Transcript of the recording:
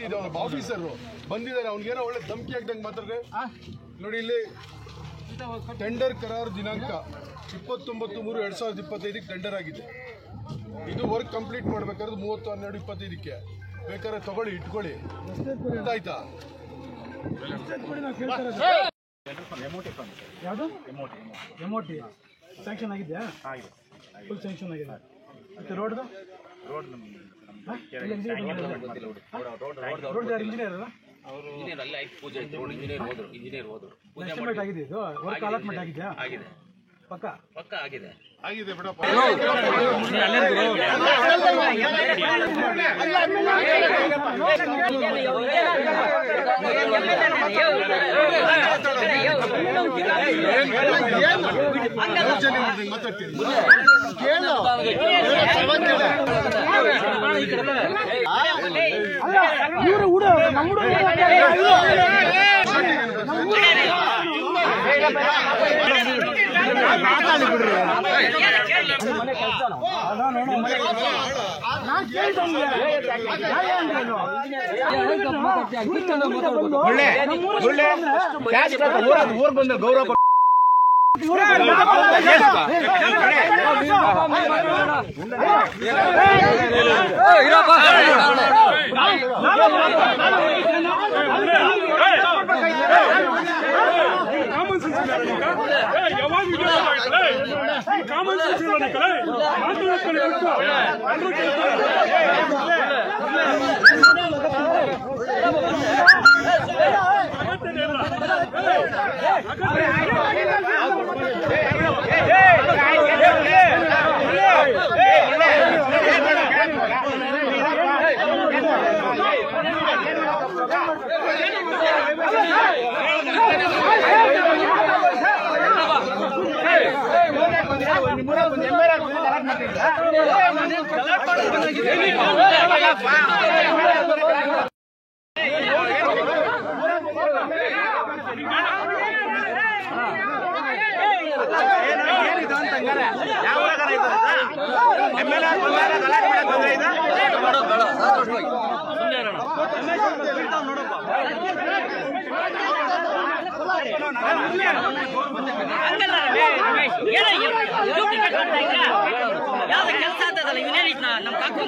ಇದೆ ಆಫೀಸರ್ ಬಂದಿದ್ದಾರೆ, ಅವ್ನಿಗೇನೋ ಒಳ್ಳೆ ಧಮಕಿ ಹಾಕ್ದಂಗೆ ಮಾತಾಡ್ರೆ ನೋಡಿ. ಇಲ್ಲಿ ಟೆಂಡರ್ ಕರಾರು ದಿನಾಂಕ 29/3/2025 ಟೆಂಡರ್ ಆಗಿದೆ. ಇದು ವರ್ಕ್ ಕಂಪ್ಲೀಟ್ ಮಾಡ್ಬೇಕಾದ್ರೆ 30/12/25 ಬೇಕಾದ್ರೆ ತಗೊಳ್ಳಿ, ಇಟ್ಕೊಳ್ಳಿ, ಆಯ್ತಾ? ಯಾವುದು MOT ಸ್ಯಾಂಕ್ಷನ್ ಆಗಿದೆಯಾ? ಫುಲ್ ಸ್ಯಾಂಕ್ಷನ್ ಆಗಿದೆ. ಮತ್ತೆ ರೋಡ್ದು ಇಂಜಿನಿಯರ್ ಎಸ್ಟಿಮೇಟ್ ಆಗಿದೆ. ಇದು ವರ್ಕ್ ಅಲಾಟ್ಮೆಂಟ್ ಆಗಿದೆಯಾ? ಪಕ್ಕ ಆಗಿದೆ ಬಿಡಪ್ಪ. ಮಾತಾಡ್ತೀನಿ ಊರ್ ಬಂದ ಗೌರವ ಕೆಲಸ ಆಗ್ತದಲ್ಲ ಇವನೇನಿದ್ನ ನಮ್ ಕಾಕು